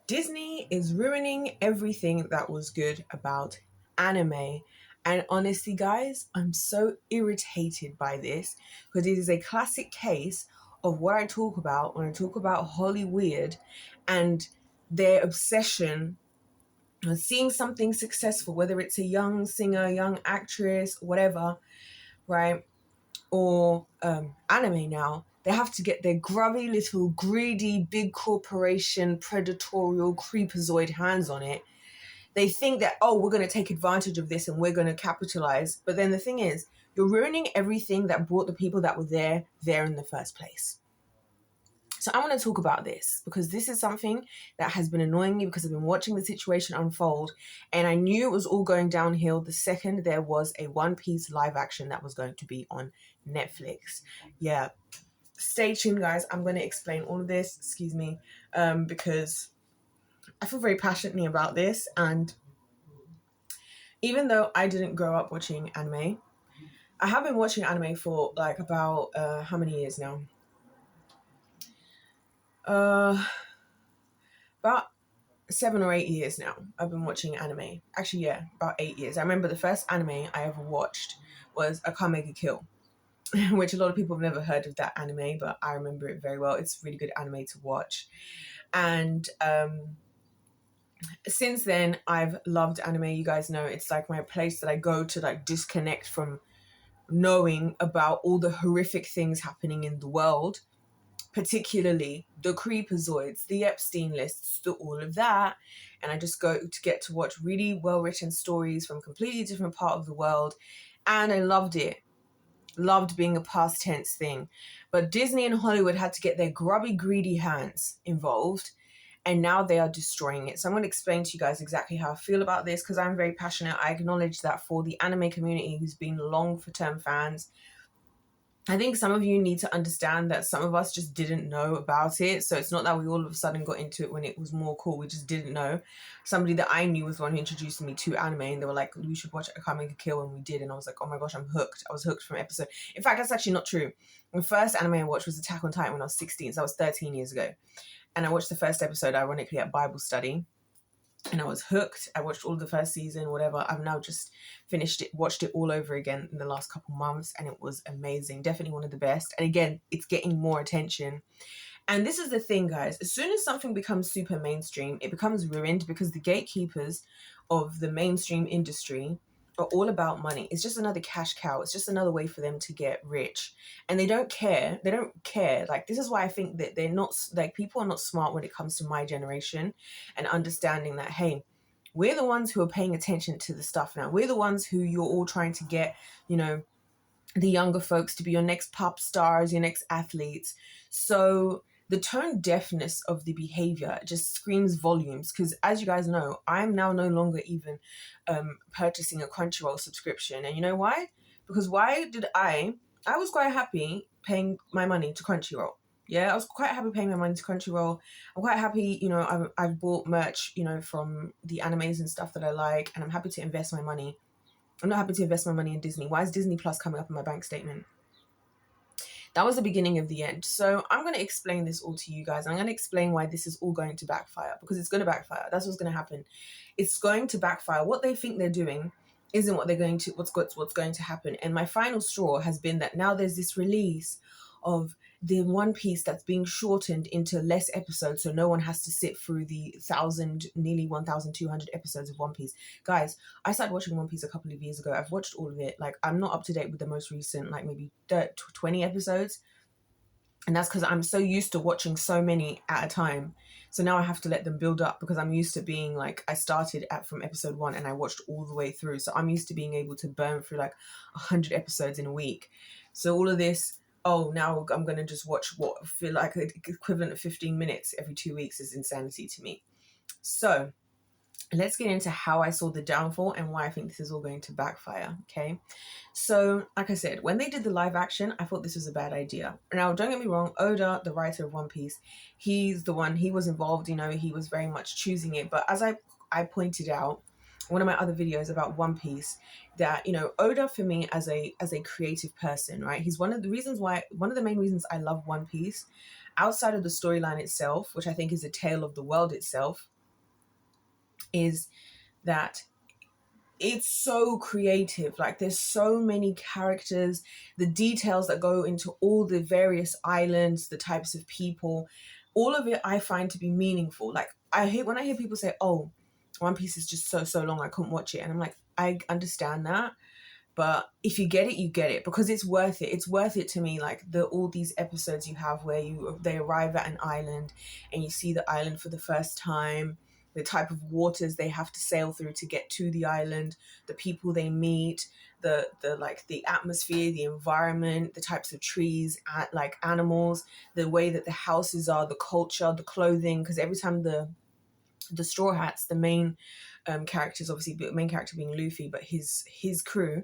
Disney is ruining everything that was good about anime. And honestly, guys, I'm so irritated by this because it is a classic case of what I talk about when I talk about Hollyweird and their obsession with seeing something successful, whether it's a young singer, young actress, whatever, right? Or anime now, they have to get their grubby little greedy big corporation predatorial creepazoid hands on it. They think that, oh, we're going to take advantage of this and we're going to capitalize. But then the thing is, you're ruining everything that brought the people that were there in the first place. So I want to talk about this because this is something that has been annoying me because I've been watching the situation unfold and I knew it was all going downhill the second there was a One Piece live action that was going to be on Netflix. Yeah, stay tuned, guys. I'm going to explain all of this, excuse me, because I feel very passionately about this. And even though I didn't grow up watching anime, I have been watching anime for like about how many years now? About 7 or 8 years now. I've been watching anime. Actually, yeah, about 8 years. I remember the first anime I ever watched was Akame ga Kill, which a lot of people have never heard of that anime, but I remember it very well. It's a really good anime to watch. And since then, I've loved anime. You guys know it's like my place that I go to like disconnect from knowing about all the horrific things happening in the world, particularly the creepazoids, the Epstein lists, all of that. And I just go to get to watch really well-written stories from a completely different part of the world. And I loved it. Loved being a past tense thing. But Disney and Hollywood had to get their grubby, greedy hands involved. And now they are destroying it. So I'm going to explain to you guys exactly how I feel about this because I'm very passionate. I acknowledge that for the anime community who's been long-term fans, I think some of you need to understand that some of us just didn't know about it. So it's not that we all of a sudden got into it when it was more cool. We just didn't know. Somebody that I knew was the one who introduced me to anime and they were like, we should watch Akame ga Kill, and we did. And I was like, oh my gosh, I'm hooked. I was hooked from episode. In fact, that's actually not true. The first anime I watched was Attack on Titan when I was 16. So that was 13 years ago. And I watched the first episode, ironically, at Bible study. And I was hooked. I watched all of the first season, whatever. I've now just finished it, watched it all over again in the last couple months, and it was amazing. Definitely one of the best. And again, it's getting more attention. And this is the thing, guys. As soon as something becomes super mainstream, it becomes ruined because the gatekeepers of the mainstream industry are all about money. It's just another cash cow. It's just another way for them to get rich. And they don't care. They don't care. Like, this is why I think that they're not, like, people are not smart when it comes to my generation and understanding that, hey, we're the ones who are paying attention to the stuff now. We're the ones who you're all trying to get, you know, the younger folks to be your next pop stars, your next athletes. So the tone deafness of the behavior just screams volumes because, as you guys know, I'm now no longer even purchasing a Crunchyroll subscription. And you know why? Because I was quite happy paying my money to Crunchyroll. Yeah, I was quite happy paying my money to Crunchyroll. I'm quite happy, you know, I've bought merch, you know, from the animes and stuff that I like, and I'm happy to invest my money. I'm not happy to invest my money in Disney. Why is Disney Plus coming up in my bank statement? That was the beginning of the end. So I'm going to explain this all to you guys. I'm going to explain why this is all going to backfire, because it's going to backfire. That's what's going to happen. It's going to backfire. What they think they're doing isn't what's going to happen. And my final straw has been that now there's this release of the One Piece that's being shortened into less episodes, so no one has to sit through the nearly 1,200 episodes of One Piece. Guys, I started watching One Piece a couple of years ago. I've watched all of it. Like, I'm not up to date with the most recent, like maybe 20 episodes. And that's because I'm so used to watching so many at a time. So now I have to let them build up because I'm used to being like, I started from episode 1 and I watched all the way through. So I'm used to being able to burn through like 100 episodes in a week. So all of this, oh, now I'm going to just watch what I feel like the equivalent of 15 minutes every 2 weeks is insanity to me. So let's get into how I saw the downfall and why I think this is all going to backfire, okay? So, like I said, when they did the live action, I thought this was a bad idea. Now, don't get me wrong, Oda, the writer of One Piece, he's the one, he was involved, you know, he was very much choosing it. But as I pointed out, one of my other videos about One Piece, that, you know, Oda for me as a creative person, right? He's one of the main reasons I love One Piece, outside of the storyline itself, which I think is a tale of the world itself. is that it's so creative. Like, there's so many characters, the details that go into all the various islands, the types of people, all of it I find to be meaningful. Like, I hate when I hear people say, oh, One Piece is just so long, I couldn't watch it. And I'm like, I understand that, but if you get it, you get it, because it's worth it. It's worth it to me. Like, all these episodes you have where they arrive at an island and you see the island for the first time, the type of waters they have to sail through to get to the island, the people they meet, the like the atmosphere, the environment, the types of trees, like animals, the way that the houses are, the culture, the clothing. Because every time the Straw Hats, the main characters, obviously the main character being Luffy, but his crew,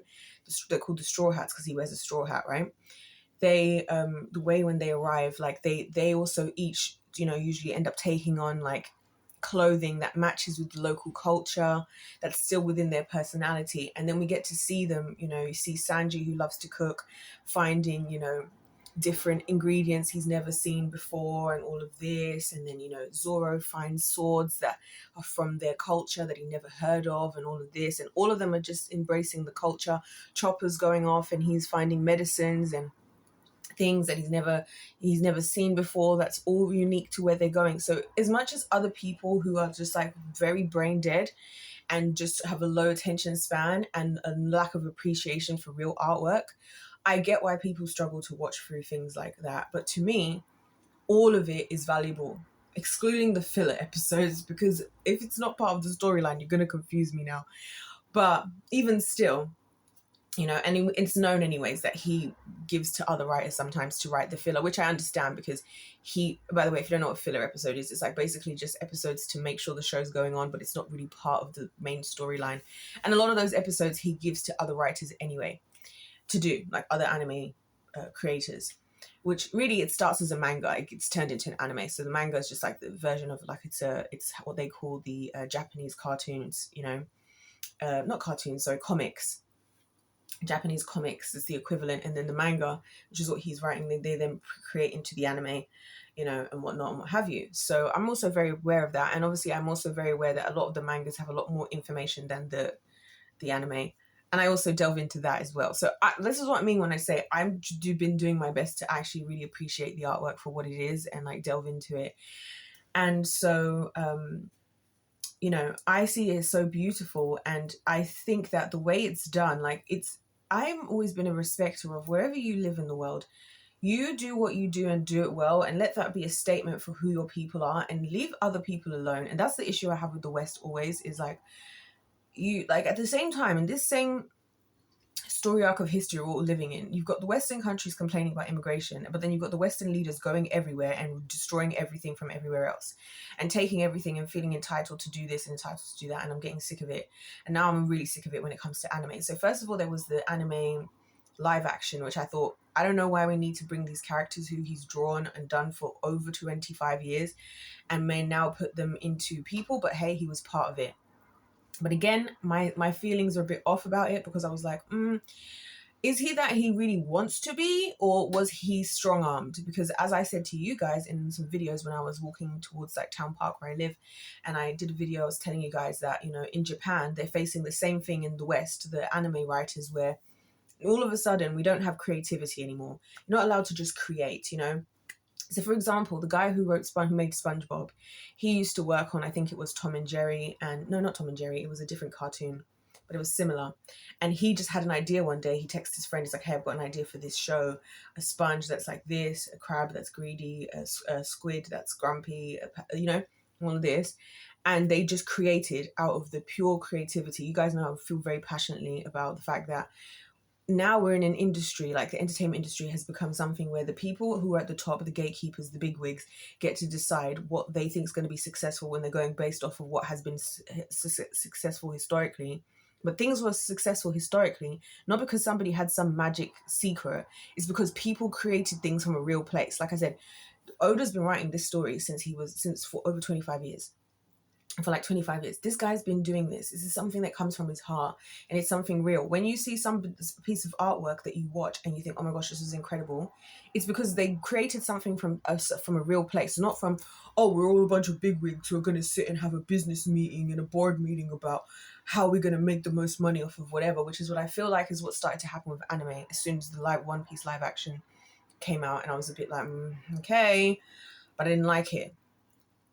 they're called the Straw Hats because he wears a straw hat, right? They the way when they arrive, like they also each, you know, usually end up taking on like clothing that matches with the local culture, that's still within their personality. And then we get to see them, you know, you see Sanji, who loves to cook, finding, you know, different ingredients he's never seen before and all of this. And then, you know, Zoro finds swords that are from their culture that he never heard of and all of this. And all of them are just embracing the culture. Chopper's going off and he's finding medicines and things that he's never seen before, that's all unique to where they're going. So as much as other people who are just like very brain dead and just have a low attention span and a lack of appreciation for real artwork, I get why people struggle to watch through things like that. But to me, all of it is valuable, excluding the filler episodes, because if it's not part of the storyline, you're going to confuse me now. But even still, you know, and it's known anyways that he gives to other writers sometimes to write the filler, which I understand, because by the way, if you don't know what a filler episode is, it's like basically just episodes to make sure the show's going on, but it's not really part of the main storyline. And a lot of those episodes he gives to other writers anyway to do, like other anime creators, which really, it starts as a manga, it gets turned into an anime. So the manga is just like the version of like, it's what they call the Japanese cartoons, you know, not cartoons, sorry, comics. Japanese comics is the equivalent, and then the manga, which is what he's writing, they then create into the anime, you know, and whatnot and what have you. So I'm also very aware of that, and obviously I'm also very aware that a lot of the mangas have a lot more information than the anime, and I also delve into that as well. So this is what I mean when I say I've been doing my best to actually really appreciate the artwork for what it is and like delve into it. And so you know, I see it as so beautiful, and I think that the way it's done, like I've always been a respecter of wherever you live in the world, you do what you do and do it well, and let that be a statement for who your people are, and leave other people alone. And that's the issue I have with the West always, is like, you, like, at the same time, in this same story arc of history we're all living in, you've got the Western countries complaining about immigration, but then you've got the Western leaders going everywhere and destroying everything from everywhere else and taking everything and feeling entitled to do this and entitled to do that. And I'm getting sick of it. And now I'm really sick of it when it comes to anime. So first of all, there was the anime live action, which I thought, I don't know why we need to bring these characters who he's drawn and done for over 25 years and may now put them into people, but hey, he was part of it. But again, my feelings are a bit off about it, because I was like, is he that he really wants to be, or was he strong-armed? Because as I said to you guys in some videos when I was walking towards like Town Park where I live, and I did a video, I was telling you guys that, you know, in Japan, they're facing the same thing in the West, the anime writers, where all of a sudden we don't have creativity anymore. You're not allowed to just create, you know. So for example, the guy who made SpongeBob, he used to work on, I think it was Tom and Jerry, and no, not Tom and Jerry, it was a different cartoon, but it was similar. And he just had an idea one day. He texted his friend, he's like, hey, I've got an idea for this show. A sponge that's like this, a crab that's greedy, a squid that's grumpy, you know, all of this. And they just created out of the pure creativity. You guys know I feel very passionately about the fact that now we're in an industry, like the entertainment industry has become something where the people who are at the top, the gatekeepers, the big wigs, get to decide what they think is going to be successful when they're going based off of what has been successful historically. But things were successful historically, not because somebody had some magic secret. It's because people created things from a real place. Like I said, Oda's been writing this story since for over 25 years. for like 25 years. This guy's been doing this. This is something that comes from his heart, and it's something real. When you see some piece of artwork that you watch and you think, oh my gosh, this is incredible, it's because they created something from a real place, not from, oh, we're all a bunch of bigwigs who are going to sit and have a business meeting and a board meeting about how we're going to make the most money off of whatever, which is what I feel like is what started to happen with anime as soon as the One Piece live action came out. And I was a bit like, okay, but I didn't like it.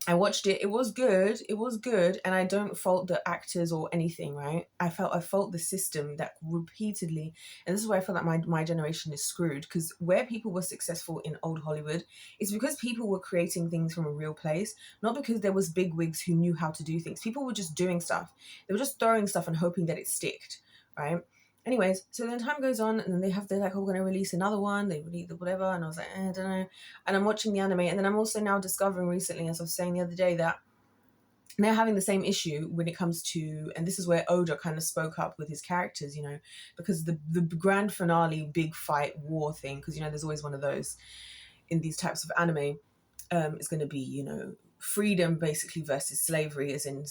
I watched it. It was good. It was good. And I don't fault the actors or anything, right? I fault the system that repeatedly, and this is why I feel like my generation is screwed, because where people were successful in old Hollywood, it's because people were creating things from a real place, not because there was big wigs who knew how to do things. People were just doing stuff. They were just throwing stuff and hoping that it sticked, right? Anyways, so then time goes on, and then they're like, oh, we're going to release another one. They release the whatever. And I was like, I don't know. And I'm watching the anime. And then I'm also now discovering recently, as I was saying the other day, that they're having the same issue when it comes to, and this is where Oda kind of spoke up with his characters, you know, because the grand finale, big fight, war thing, because, you know, there's always one of those in these types of anime, is going to be, you know, freedom basically versus slavery, as in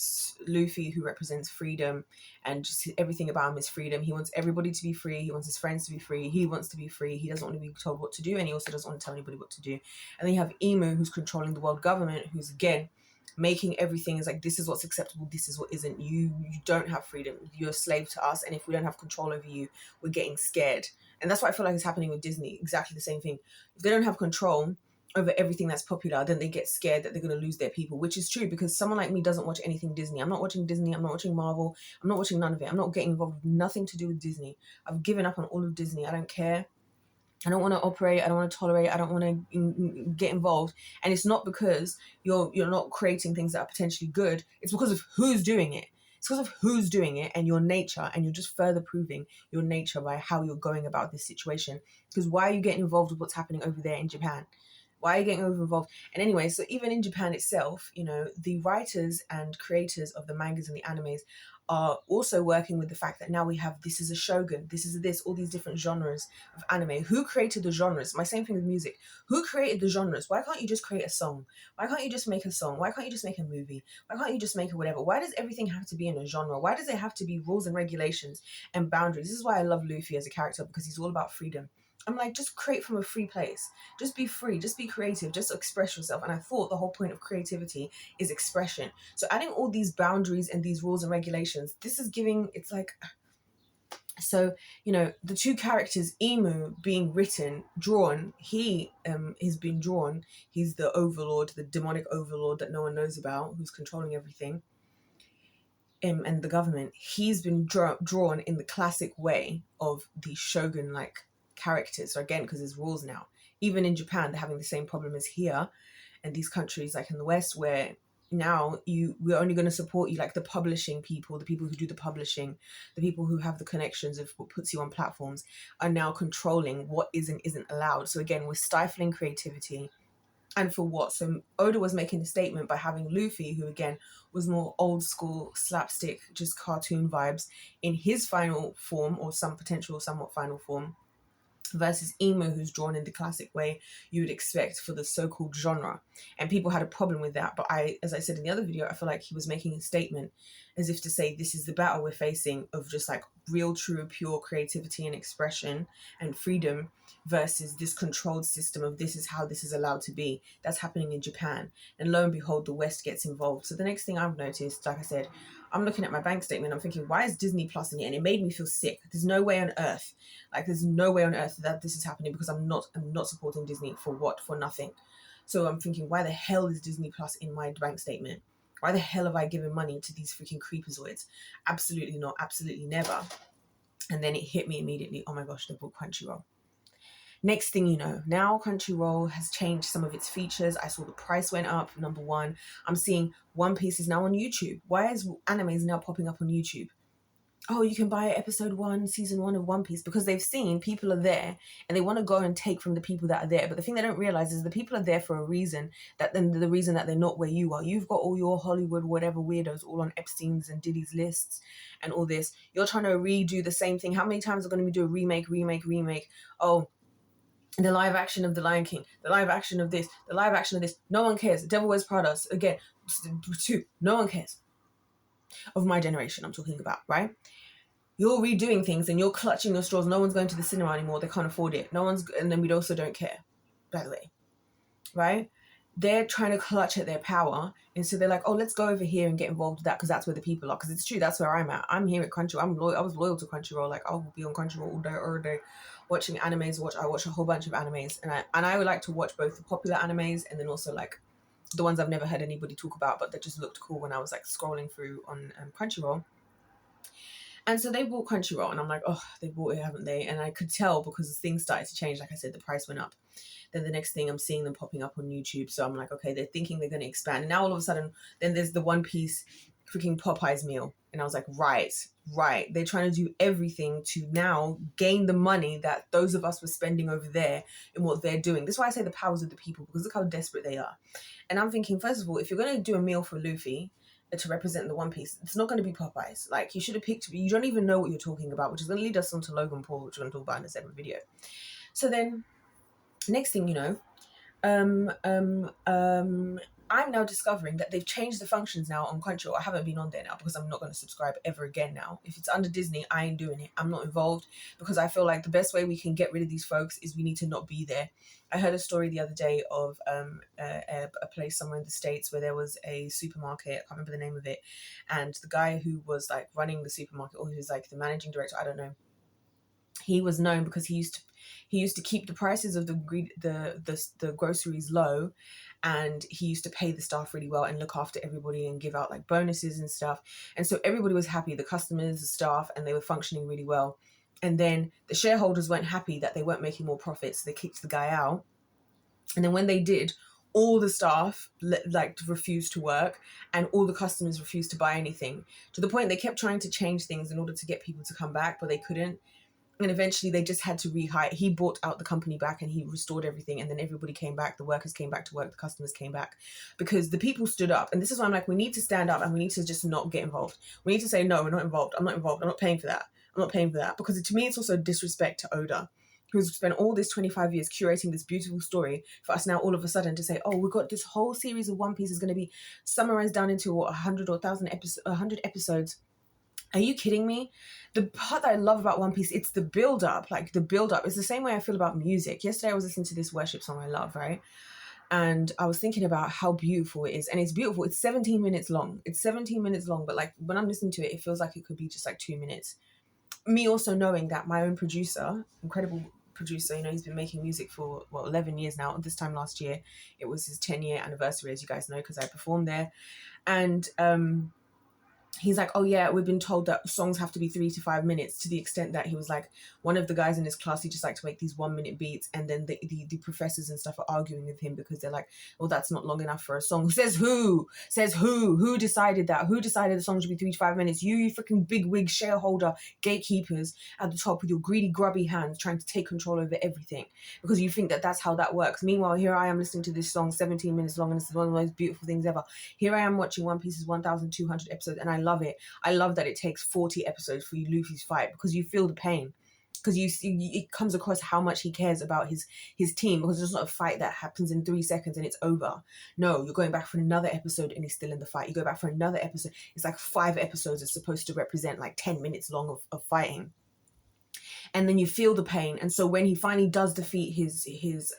Luffy, who represents freedom, and just everything about him is freedom. He wants everybody to be free. He wants his friends to be free. He wants to be free. He doesn't want to be told what to do, and he also doesn't want to tell anybody what to do. And then you have Emu, who's controlling the world government, who's again making everything is like, this is what's acceptable, this is what isn't. You don't have freedom. You're a slave to us, and if we don't have control over you, we're getting scared. And that's what I feel like is happening with Disney. Exactly the same thing. If they don't have control over everything that's popular, then they get scared that they're going to lose their people, which is true, because someone like me doesn't watch anything Disney. I'm not watching Disney. I'm not watching Marvel. I'm not watching none of it. I'm not getting involved with nothing to do with Disney. I've given up on all of Disney. I don't care. I don't want to operate. I don't want to tolerate. I don't want to get involved. And it's not because you're not creating things that are potentially good. It's because of who's doing it. It's because of who's doing it and your nature, and you're just further proving your nature by how you're going about this situation. Because why are you getting involved with what's happening over there in Japan? Why are you getting over involved? And anyway, so even in Japan itself, you know, the writers and creators of the mangas and the animes are also working with the fact that now we have, this is a shogun, this is this, all these different genres of anime. Who created the genres? My same thing with music. Who created the genres? Why can't you just create a song? Why can't you just make a song? Why can't you just make a movie? Why can't you just make a whatever? Why does everything have to be in a genre? Why does it have to be rules and regulations and boundaries? This is why I love Luffy as a character, because he's all about freedom. I'm like, just create from a free place. Just be free. Just be creative. Just express yourself. And I thought the whole point of creativity is expression. So adding all these boundaries and these rules and regulations, this is giving, it's like, so, you know, the two characters, Emu being drawn, he has been drawn. He's the overlord, the demonic overlord that no one knows about, who's controlling everything. And the government, he's been drawn in the classic way of the shogun-like characters. So again, because there's rules now. Even in Japan, they're having the same problem as here, and these countries like in the West, where now we're only going to support you, like the publishing people, the people who do the publishing, the people who have the connections of what puts you on platforms, are now controlling what is and isn't allowed. So again, we're stifling creativity. And for what? So Oda was making a statement by having Luffy, who again was more old school slapstick, just cartoon vibes, in his final form, or some potential somewhat final form, versus Emu, who's drawn in the classic way you would expect for the so-called genre. And people had a problem with that. But as I said in the other video, I feel like he was making a statement as if to say, this is the battle we're facing of just like real, true, pure creativity and expression and freedom versus this controlled system of this is how this is allowed to be. That's happening in Japan. And lo and behold, the West gets involved. So the next thing I've noticed, like I said, I'm looking at my bank statement. I'm thinking, why is Disney Plus in it? And it made me feel sick. There's no way on earth. Like, there's no way on earth that this is happening, because I'm not supporting Disney for what? For nothing. So I'm thinking, why the hell is Disney Plus in my bank statement? Why the hell have I given money to these freaking creepazoids? Absolutely not. Absolutely never. And then it hit me immediately. Oh my gosh, they bought Crunchyroll. Next thing you know, now Crunchyroll has changed some of its features. I saw the price went up, number one. I'm seeing One Piece is now on YouTube. Why is anime now popping up on YouTube? Oh, you can buy episode 1, season 1 of One Piece, because they've seen people are there and they want to go and take from the people that are there. But the thing they don't realize is the people are there for a reason, that then the reason that they're not where you are. You've got all your Hollywood, whatever weirdos all on Epstein's and Diddy's lists and all this. You're trying to redo the same thing. How many times are going to do a remake? Oh, the live action of The Lion King, the live action of this, the live action of this. No one cares. The Devil Wears Prada, again, 2. No one cares. Of my generation, I'm talking about, right? You're redoing things and you're clutching your straws. No one's going to the cinema anymore. They can't afford it. No one's, and then we also don't care, by the way, right? They're trying to clutch at their power, and so they're like, oh, let's go over here and get involved with that because that's where the people are. Because it's true, that's where I'm at. I'm here at Crunchyroll. I was loyal to Crunchyroll. Like, I will be on Crunchyroll all day watching animes. I watch a whole bunch of animes, and I would like to watch both the popular animes and then also like the ones I've never heard anybody talk about, but that just looked cool when I was like scrolling through on Crunchyroll. And so they bought Crunchyroll, and I'm like, oh, they bought it, haven't they? And I could tell because things started to change. Like I said, the price went up. Then the next thing, I'm seeing them popping up on YouTube. So I'm like, okay, they're thinking they're going to expand. And now all of a sudden, then there's the One Piece freaking Popeyes meal. And I was like, right. They're trying to do everything to now gain the money that those of us were spending over there in what they're doing. That's why I say the powers of the people, because look how desperate they are. And I'm thinking, first of all, if you're going to do a meal for Luffy to represent the One Piece, it's not going to be Popeyes. Like, you should have picked, you don't even know what you're talking about, which is going to lead us on to Logan Paul, which we're going to talk about in a separate video. So then, next thing you know, I'm now discovering that they've changed the functions now on Crunchyroll. I haven't been on there now because I'm not going to subscribe ever again now. If it's under Disney, I ain't doing it. I'm not involved because I feel like the best way we can get rid of these folks is we need to not be there. I heard a story the other day of a place somewhere in the States where there was a supermarket. I can't remember the name of it. And the guy who was like running the supermarket, or who was like the managing director, I don't know. He was known because he used to keep the prices of the groceries low, and he used to pay the staff really well and look after everybody and give out like bonuses and stuff. And so everybody was happy, the customers, the staff, and they were functioning really well. And then the shareholders weren't happy that they weren't making more profits, so they kicked the guy out. And then when they did, all the staff like refused to work, and all the customers refused to buy anything, to the point they kept trying to change things in order to get people to come back, but they couldn't. And eventually they just had to rehire. He bought out the company back and he restored everything. And then everybody came back. The workers came back to work. The customers came back because the people stood up. And this is why I'm like, we need to stand up and we need to just not get involved. We need to say, no, we're not involved. I'm not involved. I'm not paying for that. I'm not paying for that. Because to me, it's also disrespect to Oda, who's spent all this 25 years curating this beautiful story, for us now all of a sudden to say, oh, we've got this whole series of One Piece is going to be summarized down into 100 or 100 episodes. Are you kidding me? The part that I love about One Piece, it's the build-up. Like, the build-up. It's the same way I feel about music. Yesterday I was listening to this worship song I love, right? And I was thinking about how beautiful it is. And it's beautiful. It's 17 minutes long. It's 17 minutes long. But, like, when I'm listening to it, it feels like it could be just, like, 2 minutes. Me also knowing that my own producer, incredible producer, you know, he's been making music for, 11 years now. This time last year, it was his 10-year anniversary, as you guys know, because I performed there. And, he's like, oh yeah, we've been told that songs have to be 3 to 5 minutes, to the extent that he was like, one of the guys in his class, he just liked to make these 1 minute beats. And then the professors and stuff are arguing with him because they're like, well, that's not long enough for a song. Says who decided that? Who decided the song should be 3 to 5 minutes? You freaking big wig shareholder gatekeepers at the top with your greedy grubby hands trying to take control over everything because you think that that's how that works. Meanwhile, here I am listening to this song 17 minutes long, and it's one of the most beautiful things ever. Here I am watching One Piece's 1,200 episodes, and I love it. I love that it takes 40 episodes for Luffy's fight, because you feel the pain, because you see it comes across how much he cares about his team, because it's not a fight that happens in 3 seconds and it's over. No, you're going back for another episode and he's still in the fight. You go back for another episode. It's like 5 episodes is supposed to represent like 10 minutes long of fighting. And then you feel the pain. And so when he finally does defeat his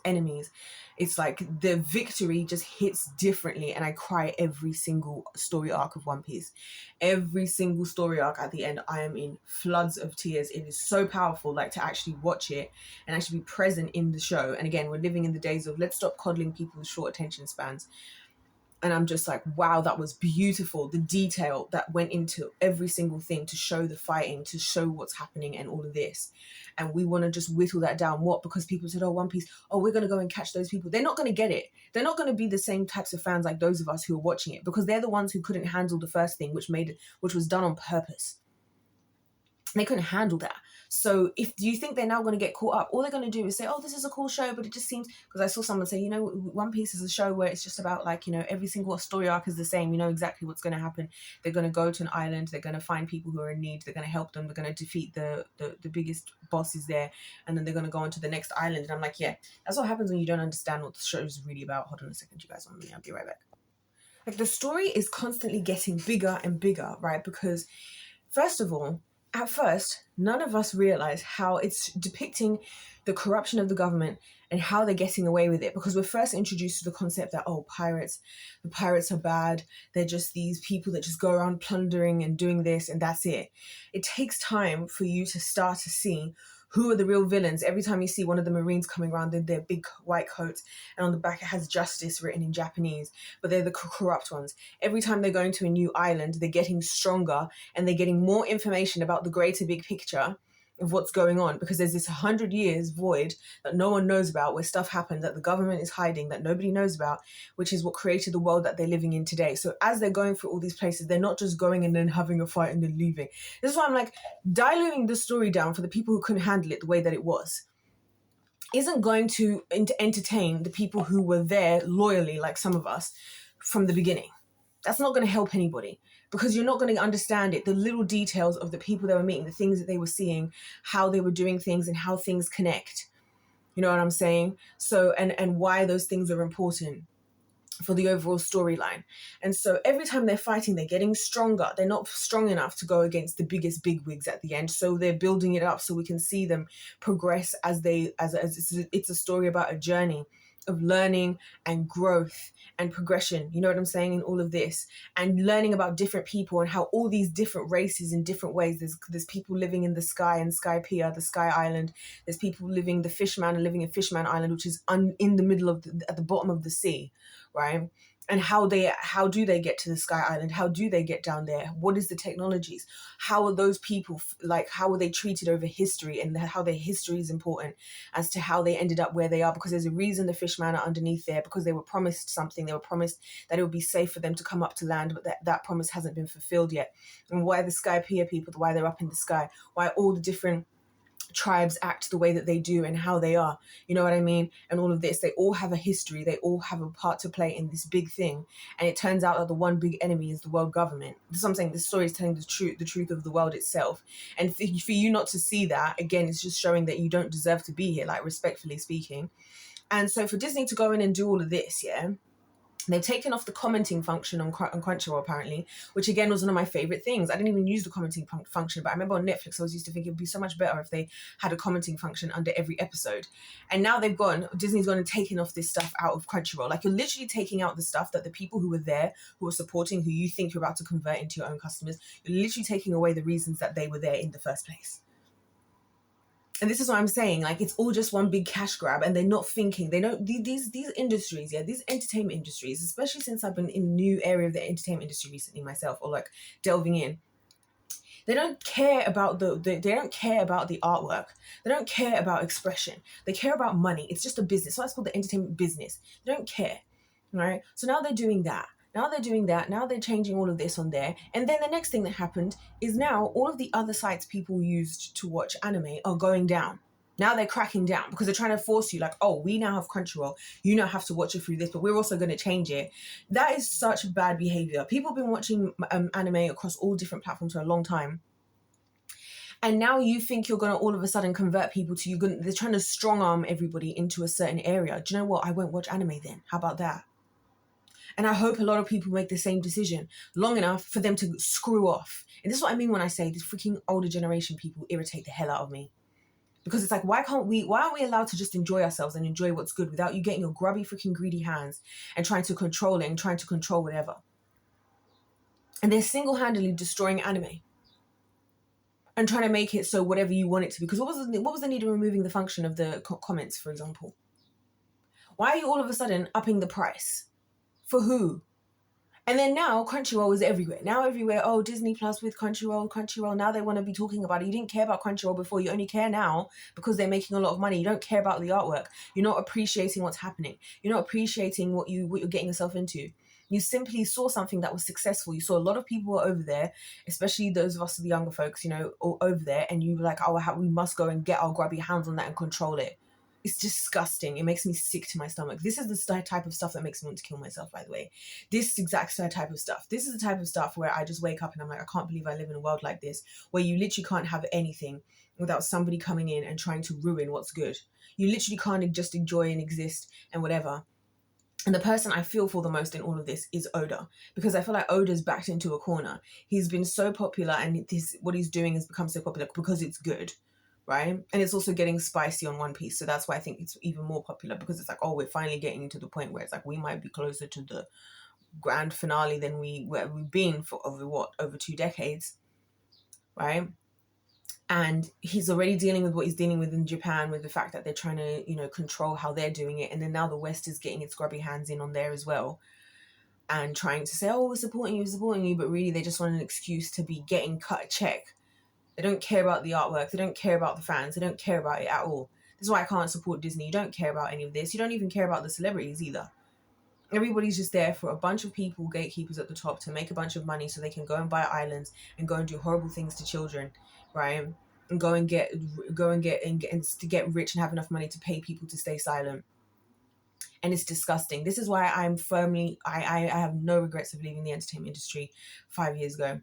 enemies, it's like the victory just hits differently. And I cry every single story arc of One Piece. Every single story arc at the end, I am in floods of tears. It is so powerful, like, to actually watch it and actually be present in the show. And again, we're living in the days of let's stop coddling people with short attention spans. And I'm just like, wow, that was beautiful. The detail that went into every single thing to show the fighting, to show what's happening and all of this. And we want to just whittle that down. What? Because people said, oh, One Piece, oh, we're going to go and catch those people. They're not going to get it. They're not going to be the same types of fans like those of us who are watching it, because they're the ones who couldn't handle the first thing, which was done on purpose. They couldn't handle that. So if do you think they're now going to get caught up, all they're going to do is say, oh, this is a cool show, but it just seems, because I saw someone say, One Piece is a show where it's just about like, every single story arc is the same. You know exactly what's going to happen. They're going to go to an island. They're going to find people who are in need. They're going to help them. They're going to defeat the biggest bosses there. And then they're going to go on to the next island. And I'm like, yeah, that's what happens when you don't understand what the show is really about. Hold on a second, you guys, on me. I'll be right back. Like, the story is constantly getting bigger and bigger, right? Because first of all, at first, none of us realize how it's depicting the corruption of the government and how they're getting away with it, because we're first introduced to the concept that, oh, the pirates are bad. They're just these people that just go around plundering and doing this, and that's it. It takes time for you to start to see who are the real villains. Every time you see one of the Marines coming around in their big white coats, and on the back it has justice written in Japanese, but they're the corrupt ones. Every time they're going to a new island, they're getting stronger and they're getting more information about the greater big picture of what's going on, because there's this 100 years void that no one knows about, where stuff happened that the government is hiding, that nobody knows about, which is what created the world that they're living in today. So as they're going through all these places, they're not just going and then having a fight and then leaving. This is why I'm like, diluting the story down for the people who couldn't handle it the way that it was isn't going to entertain the people who were there loyally, like some of us, from the beginning. That's not going to help anybody, because you're not going to understand it, the little details of the people they were meeting, the things that they were seeing, how they were doing things, and how things connect. You know what I'm saying? So, and why those things are important for the overall storyline. And so every time they're fighting, they're getting stronger. They're not strong enough to go against the biggest bigwigs at the end. So they're building it up so we can see them progress as it's a story about a journey of learning and growth and progression, you know what I'm saying, in all of this, and learning about different people and how all these different races in different ways. There's people living in the sky and Skypiea, the Sky Island. There's people living the Fishman and living in Fishman Island, which is in the middle of at the bottom of the sea, right? And how do they get to the Sky Island? How do they get down there? What is the technologies? How are those people, like, how are they treated over history, and how their history is important as to how they ended up where they are? Because there's a reason the fishmen are underneath there, because they were promised something. They were promised that it would be safe for them to come up to land, but that promise hasn't been fulfilled yet. And why the Skypiea people, why they're up in the sky, why all the different tribes act the way that they do and how they are, you know what I mean? And all of this, they all have a history, they all have a part to play in this big thing. And it turns out that the one big enemy is the world government. This is what I'm saying, this story is telling the truth of the world itself. And for you not to see that, again, it's just showing that you don't deserve to be here, like, respectfully speaking. And so for Disney to go in and do all of this, yeah, they've taken off the commenting function on Crunchyroll, apparently, which again was one of my favorite things. I didn't even use the commenting function, but I remember on Netflix, I was used to think it would be so much better if they had a commenting function under every episode. And now Disney's gone and taken off this stuff out of Crunchyroll. Like, you're literally taking out the stuff that the people who were there, who were supporting, who you think you're about to convert into your own customers, you're literally taking away the reasons that they were there in the first place. And this is what I'm saying, like, it's all just one big cash grab, and they're not thinking, they don't, these industries, yeah, these entertainment industries, especially since I've been in a new area of the entertainment industry recently myself, or like delving in, they don't care about they don't care about the artwork. They don't care about expression. They care about money. It's just a business. So that's called the entertainment business. They don't care, right? So now they're doing that. Now they're changing all of this on there. And then the next thing that happened is now all of the other sites people used to watch anime are going down. Now they're cracking down because they're trying to force you, like, oh, we now have Crunchyroll. You now have to watch it through this, but we're also going to change it. That is such bad behavior. People have been watching anime across all different platforms for a long time. And now you think you're going to all of a sudden convert people to you. They're trying to strong arm everybody into a certain area. Do you know what? I won't watch anime then. How about that? And I hope a lot of people make the same decision long enough for them to screw off. And this is what I mean when I say these freaking older generation people irritate the hell out of me. Because it's like, why aren't we allowed to just enjoy ourselves and enjoy what's good without you getting your grubby freaking greedy hands and trying to control it and trying to control whatever? And they're single-handedly destroying anime and trying to make it so whatever you want it to be. Because what was the need of removing the function of the comments, for example? Why are you all of a sudden upping the price? For who? And then now Crunchyroll is everywhere. Oh, Disney Plus with Crunchyroll. Now they want to be talking about it. You didn't care about Crunchyroll before. You only care now because they're making a lot of money. You don't care about the artwork. You're not appreciating what's happening. You're not appreciating what you're getting yourself into. You simply saw something that was successful. You saw a lot of people were over there, especially those of us, the younger folks, you know, over there, and you were like, oh, we must go and get our grubby hands on that and control it. It's disgusting. It makes me sick to my stomach. This is the type of stuff that makes me want to kill myself, by the way. This exact type of stuff. This is the type of stuff where I just wake up and I'm like, I can't believe I live in a world like this, where you literally can't have anything without somebody coming in and trying to ruin what's good. You literally can't just enjoy and exist and whatever. And the person I feel for the most in all of this is Oda, because I feel like Oda's backed into a corner. He's been so popular, and what he's doing has become so popular because it's good, right? And it's also getting spicy on One Piece. So that's why I think it's even more popular, because it's like, oh, we're finally getting to the point where it's like we might be closer to the grand finale than we've been for over 2 decades, right? And he's already dealing with what he's dealing with in Japan, with the fact that they're trying to, you know, control how they're doing it. And then now the West is getting its grubby hands in on there as well, and trying to say, oh, we're supporting you. But really, they just want an excuse to be getting cut a check. They don't care about the artwork. They don't care about the fans. They don't care about it at all. This is why I can't support Disney. You don't care about any of this. You don't even care about the celebrities either. Everybody's just there for a bunch of people, gatekeepers at the top, to make a bunch of money so they can go and buy islands and go and do horrible things to children, right? And to get rich and have enough money to pay people to stay silent. And it's disgusting. This is why I have no regrets of leaving the entertainment industry 5 years ago.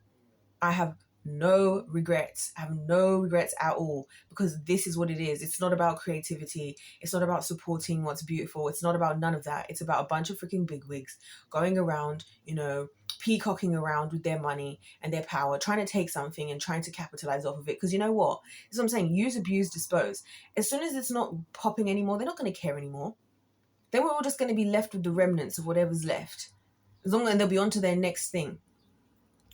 I have no regrets. I have no regrets at all, because this is what it is. It's not about creativity. It's not about supporting what's beautiful. It's not about none of that. It's about a bunch of freaking bigwigs going around, you know, peacocking around with their money and their power, trying to take something and trying to capitalize off of it. Because you know what? This is what I'm saying. Use, abuse, dispose. As soon as it's not popping anymore, they're not going to care anymore. Then we're all just going to be left with the remnants of whatever's left. As long as they'll be on to their next thing.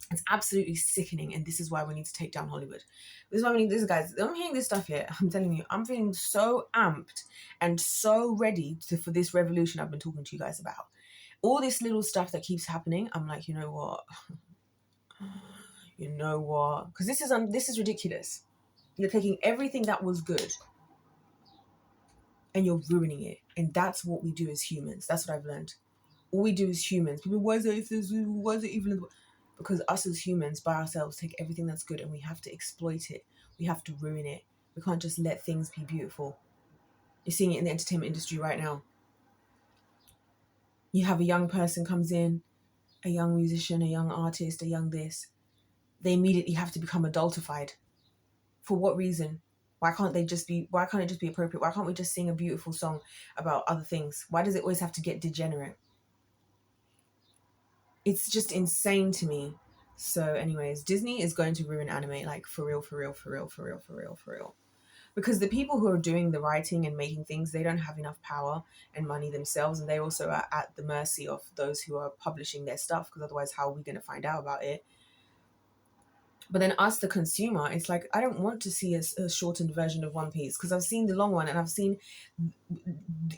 It's absolutely sickening, and this is why we need to take down Hollywood. This is why we need this, guys. I'm hearing this stuff here. I'm telling you, I'm feeling so amped and so ready for this revolution I've been talking to you guys about. All this little stuff that keeps happening, I'm like, you know what? Because this is ridiculous. You're taking everything that was good and you're ruining it, and that's what we do as humans. That's what I've learned. All we do as humans. People, why is it even? Because us as humans, by ourselves, take everything that's good and we have to exploit it. We have to ruin it. We can't just let things be beautiful. You're seeing it in the entertainment industry right now. You have a young person comes in, a young musician, a young artist, a young this. They immediately have to become adultified. For what reason? Why can't it just be appropriate? Why can't we just sing a beautiful song about other things? Why does it always have to get degenerate? It's just insane to me. So anyways, Disney is going to ruin anime, like for real. Because the people who are doing the writing and making things, they don't have enough power and money themselves, and they also are at the mercy of those who are publishing their stuff, because otherwise how are we going to find out about it? But then us, the consumer, it's like, I don't want to see a shortened version of One Piece, because I've seen the long one and I've seen,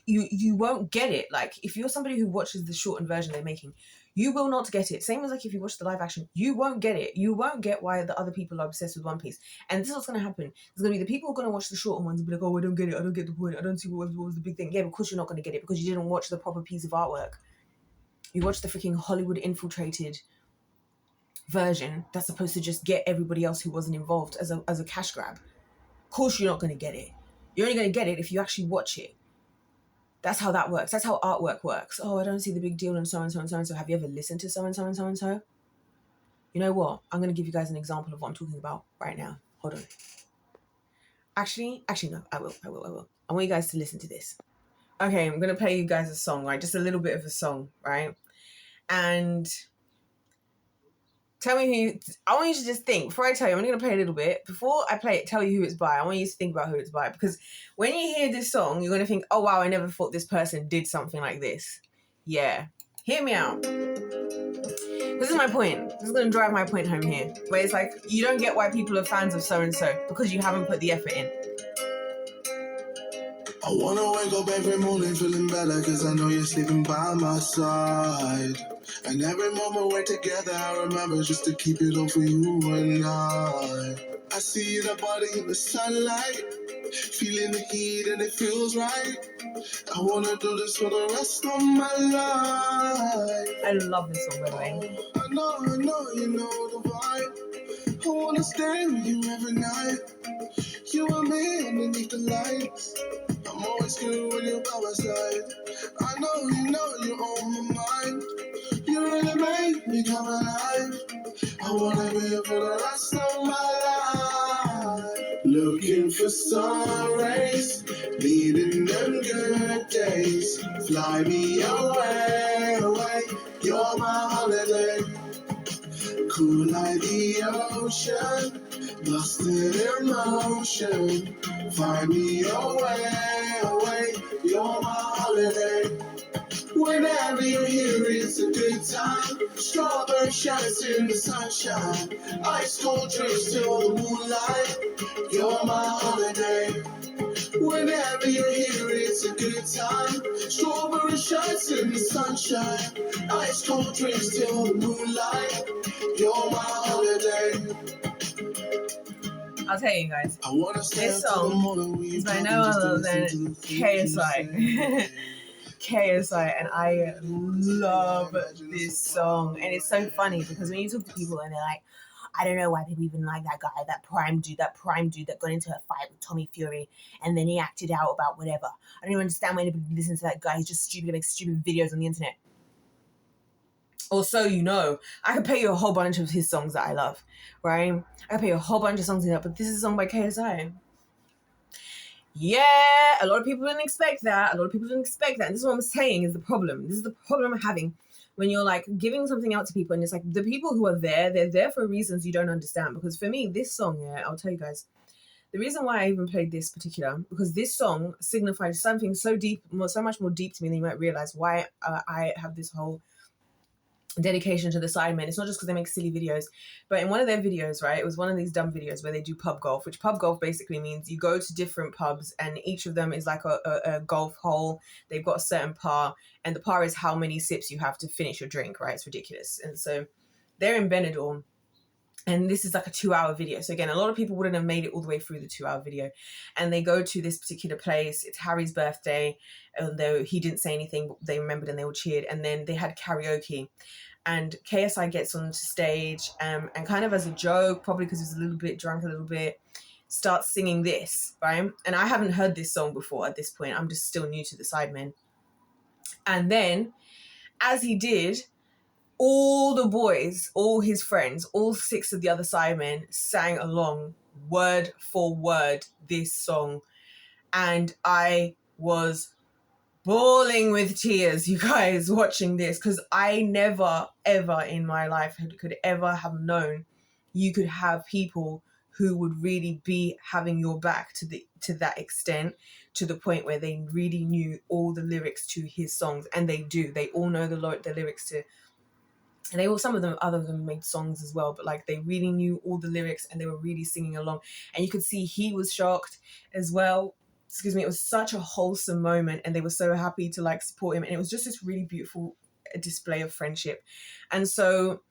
you won't get it. Like, if you're somebody who watches the shortened version they're making, you will not get it. Same as like if you watch the live action, you won't get it. You won't get why the other people are obsessed with One Piece. And this is what's going to happen. There's going to be the people who are going to watch the shortened ones and be like, oh, I don't get it. I don't get the point. I don't see what was the big thing. Yeah, of course you're not going to get it, because you didn't watch the proper piece of artwork. You watched the freaking Hollywood infiltrated version that's supposed to just get everybody else who wasn't involved as a cash grab. Of course you're not going to get it. You're only going to get it if you actually watch it. That's how that works. That's how artwork works. Oh, I don't see the big deal and so and so and so and so. Have you ever listened to so and so and so and so? You know what? I'm going to give you guys an example of what I'm talking about right now. Hold on. Actually, no, I will. I want you guys to listen to this. Okay, I'm going to play you guys a song, right? Just a little bit of a song, right? And tell me I want you to just think, before I tell you, I'm only going to play a little bit. Before I play it, tell you who it's by. I want you to think about who it's by. Because when you hear this song, you're going to think, oh, wow, I never thought this person did something like this. Yeah. Hear me out. This is my point. This is going to drive my point home here. Where it's like, you don't get why people are fans of so-and-so, because you haven't put the effort in. I wanna wake up every morning feeling better, cause I know you're sleeping by my side. And every moment we're together, I remember just to keep it all for you and I see the body in the sunlight, feeling the heat and it feels right. I wanna do this for the rest of my life. I love this song, by the way. I know, you know the vibe. I wanna stay with you every night. You and me underneath the lights. I'm always good when you're by my side. I know you're on my mind. You really make me come alive. I wanna be here for the rest of my life. Looking for sun rays, needing them good days. Fly me away, away. You're my holiday. Cool like the ocean, lost in emotion. Find me away, you're my holiday. Whenever you're here, it's a good time. Strawberry shines in the sunshine. Ice cold drinks till the moonlight. You're my holiday. Whenever you're here, it's a good time. Strawberry shines in the sunshine. Ice cold drinks till the moonlight. You're my holiday. I'll tell you guys, this song is by no other than KSI. KSI, and I love this song. And it's so funny because when you talk to people and they're like, I don't know why people even like that guy, that prime dude that got into a fight with Tommy Fury and then he acted out about whatever. I don't even understand why anybody listens to that guy. He's just stupid, makes stupid videos on the internet. Or so you know. I could play you a whole bunch of his songs that I love, right? I could play you a whole bunch of songs in that, but this is a song by KSI. Yeah, a lot of people didn't expect that. And this is what I'm saying is the problem. This is the problem I'm having when you're like giving something out to people and it's like the people who are there, they're there for reasons you don't understand. Because for me, this song, yeah, I'll tell you guys, the reason why I even played this particular, because this song signifies something so deep, so much more deep to me than you might realize why I have this whole dedication to the Sidemen. It's not just because they make silly videos, but in one of their videos, right, it was one of these dumb videos where they do pub golf, which pub golf basically means you go to different pubs and each of them is like a golf hole. They've got a certain par, and the par is how many sips you have to finish your drink, right? It's ridiculous. And so they're in Benidorm, and this is like a 2-hour video. So again, a lot of people wouldn't have made it all the way through the 2-hour video. And they go to this particular place. It's Harry's birthday. Although he didn't say anything, but they remembered and they all cheered. And then they had karaoke. And KSI gets on stage and kind of as a joke, probably because he was a little bit drunk, starts singing this, right? And I haven't heard this song before at this point. I'm just still new to the Sidemen. And then, as he did, all the boys, all his friends, all 6 of the other Sidemen sang along word for word this song. And I was bawling with tears, you guys, watching this, because I never, ever in my life could ever have known you could have people who would really be having your back to that extent, to the point where they really knew all the lyrics to his songs. And they do. They all know the lyrics to... And some of them, other of them made songs as well, but like they really knew all the lyrics and they were really singing along. And you could see he was shocked as well. Excuse me, it was such a wholesome moment and they were so happy to like support him. And it was just this really beautiful display of friendship. And so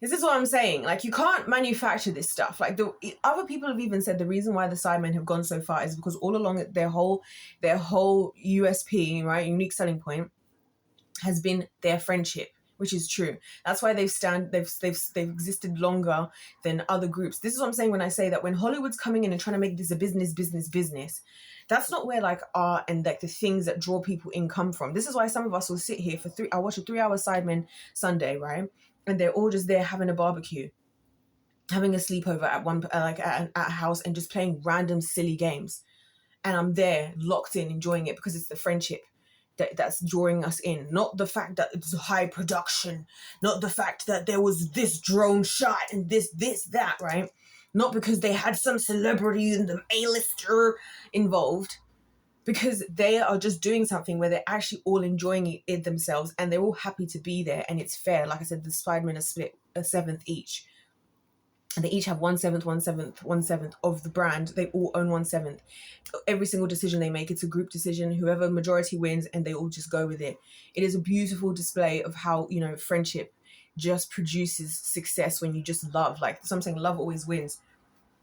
this is what I'm saying. Like, you can't manufacture this stuff. Like, the other people have even said the reason why the Sidemen have gone so far is because all along their whole USP, right, unique selling point, has been their friendship, which is true. That's why they've existed longer than other groups. This is what I'm saying when I say that when Hollywood's coming in and trying to make this a business, that's not where like art and like the things that draw people in come from. This is why some of us will sit here for I watch a 3-hour Sidemen Sunday, right? And they're all just there having a barbecue, having a sleepover at a house and just playing random silly games. And I'm there locked in, enjoying it because it's the friendship that's drawing us in. Not the fact that it's high production, not the fact that there was this drone shot and this, that, right? Not because they had some celebrity and the A-lister involved, because they are just doing something where they're actually all enjoying it themselves and they're all happy to be there and it's fair. Like I said, the Sidemen are split a 7th each. And they each have 1/7, 1/7, 1/7 of the brand. They all own 1/7. Every single decision they make, it's a group decision. Whoever majority wins, and they all just go with it. It is a beautiful display of how, you know, friendship just produces success when you just love. Like something, love always wins.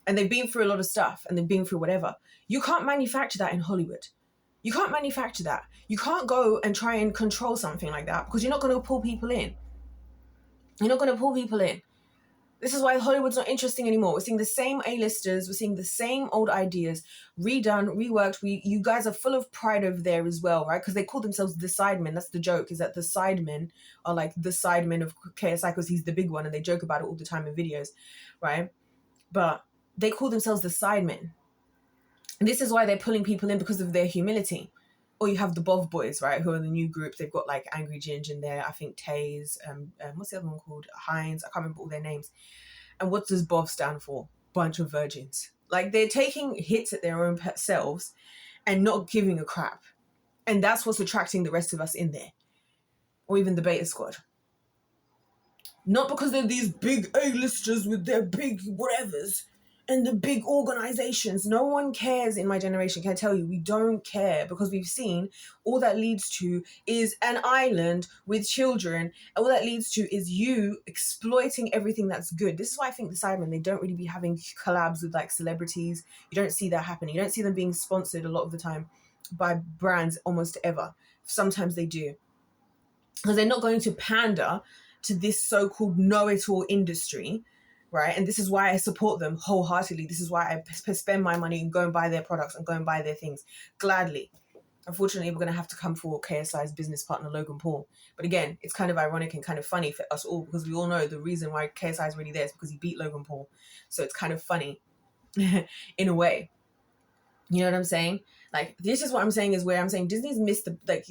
And they've been through a lot of stuff, and they've been through whatever. You can't manufacture that in Hollywood. You can't manufacture that. You can't go and try and control something like that, because you're not going to pull people in. You're not going to pull people in. This is why Hollywood's not interesting anymore. We're seeing the same A-listers. We're seeing the same old ideas, redone, reworked. You guys are full of pride over there as well, right? Because they call themselves the Sidemen. That's the joke, is that the Sidemen are like the Sidemen of KSI because he's the big one, and they joke about it all the time in videos, right? But they call themselves the Sidemen. And this is why they're pulling people in, because of their humility. Or you have the Bov Boys, right, who are the new group. They've got like Angry Ginge in there, I think Taze, what's the other one called? Hines, I can't remember all their names. And what does Bov stand for? Bunch of virgins. Like, they're taking hits at their own selves and not giving a crap. And that's what's attracting the rest of us in there. Or even the Beta Squad. Not because they're these big A-listers with their big whatevers and the big organizations. No one cares in my generation, can I tell you? We don't care, because we've seen all that leads to is an island with children. All that leads to is you exploiting everything that's good. This is why I think the Sidemen, they don't really be having collabs with like celebrities. You don't see that happening. You don't see them being sponsored a lot of the time by brands almost ever. Sometimes they do. Because they're not going to pander to this so-called know-it-all industry, right? And this is why I support them wholeheartedly. This is why I spend my money and go and buy their products and go and buy their things gladly. Unfortunately, we're going to have to come for KSI's business partner, Logan Paul. But again, it's kind of ironic and kind of funny for us all, because we all know the reason why KSI is really there is because he beat Logan Paul. So it's kind of funny in a way. You know what I'm saying? Like, this is what I'm saying, is where I'm saying Disney's missed the, like,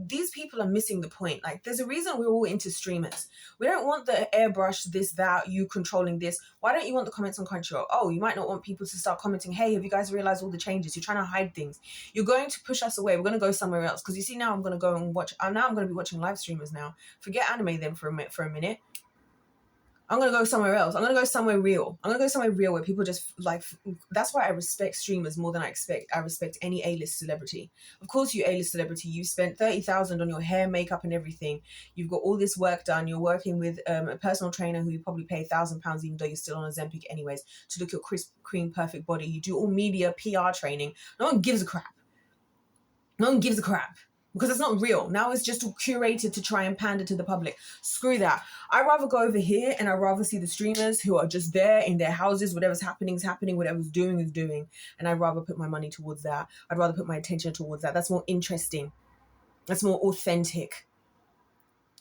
these people are missing the point. Like, there's a reason we're all into streamers. We don't want the airbrush, this, that, you controlling this. Why don't you want the comments on Crunchyroll? Oh, you might not want people to start commenting, hey, have you guys realized all the changes? You're trying to hide things. You're going to push us away. We're going to go somewhere else. Because you see, now I'm going to go and watch, now I'm going to be watching live streamers now. Forget anime then for a minute. I'm going to go somewhere else. I'm going to go somewhere real. I'm going to go somewhere real where people just like, that's why I respect streamers more than I respect any A-list celebrity. Of course, you A-list celebrity, you spent 30,000 on your hair, makeup and everything. You've got all this work done. You're working with a personal trainer who you probably pay £1,000 even though you're still on Ozempic anyways to look your crisp, cream, perfect body. You do all media, PR training. No one gives a crap. No one gives a crap. Because it's not real. Now it's just curated to try and pander to the public. Screw that. I'd rather go over here and I'd rather see the streamers who are just there in their houses. Whatever's happening is happening. Whatever's doing is doing. And I'd rather put my money towards that. I'd rather put my attention towards that. That's more interesting. That's more authentic.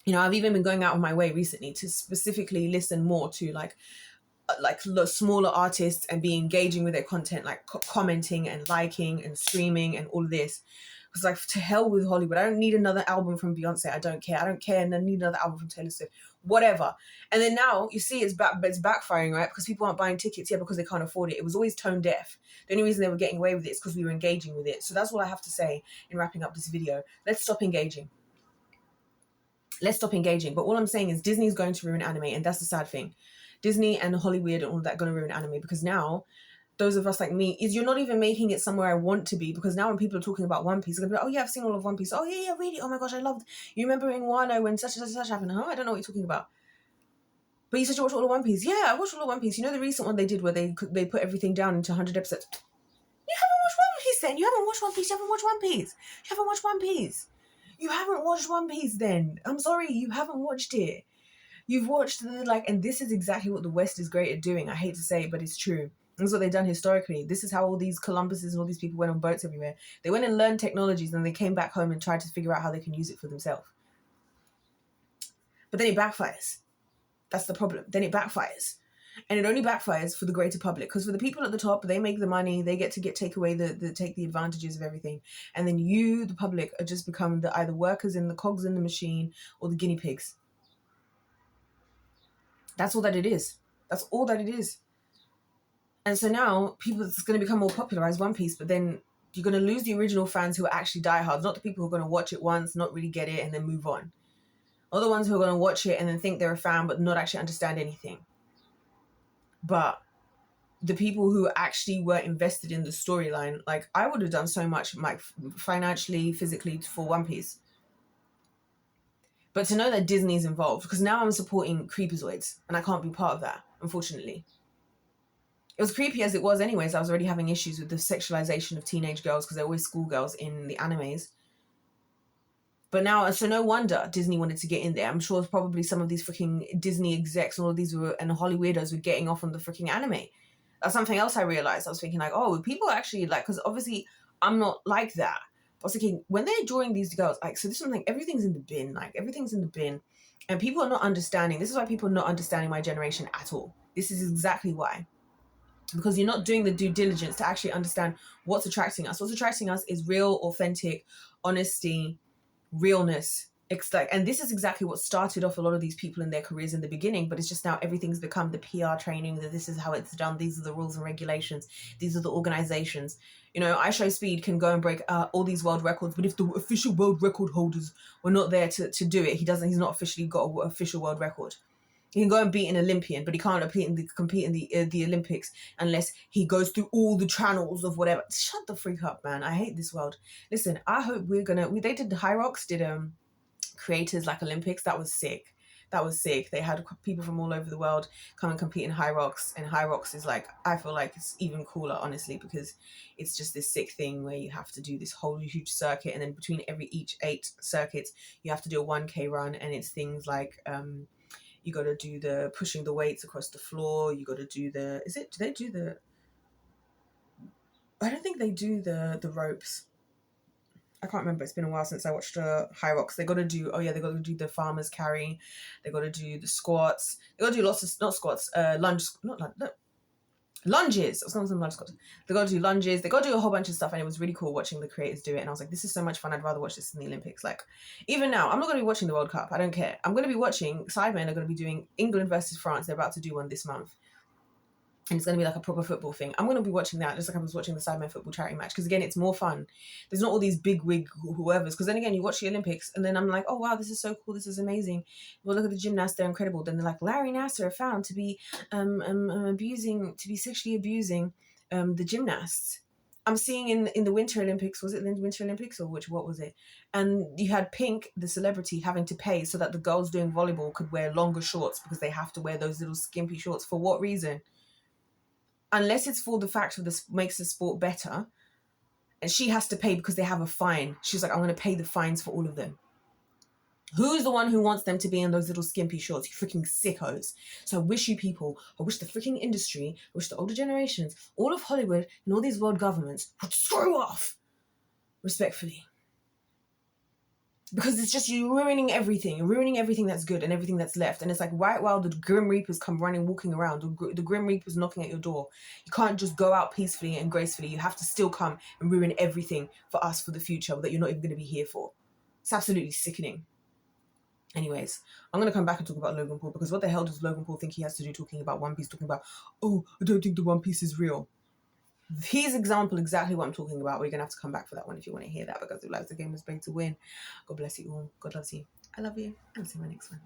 You know, I've even been going out of my way recently to specifically listen more to like the smaller artists and be engaging with their content, like commenting and liking and streaming and all of this. Because like, to hell with Hollywood. I don't need another album from Beyonce. I don't care. And I need another album from Taylor Swift. Whatever. And then now you see it's backfiring, right? Because people aren't buying tickets because they can't afford it. It was always tone deaf. The only reason they were getting away with it is because we were engaging with it. So that's what I have to say in wrapping up this video. Let's stop engaging. Let's stop engaging. But all I'm saying is Disney's going to ruin anime, and that's the sad thing. Disney and Hollyweird and all of that are going to ruin anime, because now those of us like me, is you're not even making it somewhere I want to be, because now when people are talking about One Piece, they're going to be like, oh yeah, I've seen all of One Piece. Oh yeah, really? Oh my gosh, I loved. You remember in Wano when such and such happened? Huh? I don't know what you're talking about. But you said you watched all of One Piece. Yeah, I watched all of One Piece. You know the recent one they did where they put everything down into 100 episodes? You haven't watched One Piece then. You haven't watched One Piece. You haven't watched One Piece. You haven't watched One Piece. You haven't watched One Piece then. I'm sorry, you haven't watched it. You've watched and this is exactly what the West is great at doing. I hate to say it, but it's true. That's what they've done historically. This is how all these Columbuses and all these people went on boats everywhere. They went and learned technologies, and they came back home and tried to figure out how they can use it for themselves. But then it backfires. That's the problem. Then it backfires. And it only backfires for the greater public. Because for the people at the top, they make the money. They get to take the advantages of everything. And then you, the public, are just become the either workers in the cogs in the machine or the guinea pigs. That's all that it is. That's all that it is. And so now it's going to become more popularized, One Piece, but then you're going to lose the original fans who are actually diehards, not the people who are going to watch it once, not really get it, and then move on. Or the ones who are going to watch it and then think they're a fan, but not actually understand anything. But the people who actually were invested in the storyline, like I would have done so much, like financially, physically, for One Piece. But to know that Disney's involved, because now I'm supporting creepazoids, and I can't be part of that, unfortunately. It was creepy as it was anyways. I was already having issues with the sexualization of teenage girls because they're always schoolgirls in the animes. But now, so no wonder Disney wanted to get in there. I'm sure probably some of these freaking Disney execs and all of these and Hollyweirdos were getting off on the freaking anime. That's something else I realized. I was thinking like, oh, people actually like, because obviously I'm not like that. But I was thinking, when they're drawing these girls, like, so this is something, everything's in the bin, like everything's in the bin. And people are not understanding. This is why people are not understanding my generation at all. This is exactly why. Because you're not doing the due diligence to actually understand what's attracting us. What's attracting us is real, authentic, honesty, realness. And this is exactly what started off a lot of these people in their careers in the beginning, but it's just now everything's become the PR training, that this is how it's done, these are the rules and regulations, these are the organizations. You know, I Show Speed can go and break all these world records, but if the official world record holders were not there to do it, he's not officially got an official world record. He can go and beat an Olympian, but he can't compete in the Olympics unless he goes through all the channels of whatever. Shut the freak up, man. I hate this world. Listen, I hope they did High Rocks, did creators like Olympics. That was sick. That was sick. They had people from all over the world come and compete in High Rocks, and High Rocks is like, I feel like it's even cooler, honestly, because it's just this sick thing where you have to do this whole huge circuit, and then between each 8 circuits, you have to do a 1K run, and it's things like you got to do the pushing the weights across the floor. You got to do the, I don't think they do the ropes. I can't remember. It's been a while since I watched High Rocks. They got to do, they got to do the farmer's carry. They got to do the squats. They got to do lots of, not squats, lunges. I was going to say lunge squats. They got to do lunges. They got to do a whole bunch of stuff, and it was really cool watching the creators do it. And I was like, this is so much fun. I'd rather watch this than the Olympics. Like, even now, I'm not going to be watching the World Cup. I don't care. I'm going to be watching, Sidemen are going to be doing England versus France. They're about to do one this month. And it's going to be like a proper football thing. I'm going to be watching that just like I was watching the Sidemen football charity match. Because again, it's more fun. There's not all these big wig whoever's. Because then again, you watch the Olympics and then I'm like, oh wow, this is so cool. This is amazing. Well, look at the gymnasts. They're incredible. Then they're like, Larry Nassar found to be sexually abusing the gymnasts. I'm seeing in the Winter Olympics, was it the Winter Olympics or what was it? And you had Pink, the celebrity, having to pay so that the girls doing volleyball could wear longer shorts because they have to wear those little skimpy shorts. For what reason? Unless it's for the fact of this makes the sport better, and she has to pay because they have a fine. She's like, I'm going to pay the fines for all of them. Who's the one who wants them to be in those little skimpy shorts? You freaking sickos. So I wish you people, I wish the freaking industry, I wish the older generations, all of Hollywood and all these world governments would screw off. Respectfully. Because it's just you ruining everything that's good and everything that's left. And it's like right while the Grim Reapers come running, walking around, the Grim Reapers knocking at your door. You can't just go out peacefully and gracefully. You have to still come and ruin everything for us for the future that you're not even going to be here for. It's absolutely sickening. Anyways, I'm going to come back and talk about Logan Paul, because what the hell does Logan Paul think he has to do talking about One Piece, talking about, oh, I don't think the One Piece is real. His example, exactly what I'm talking about. We're going to have to come back for that one if you want to hear that, because it likes the game was played to win. God bless you all. God loves you. I love you. And see you in my next one.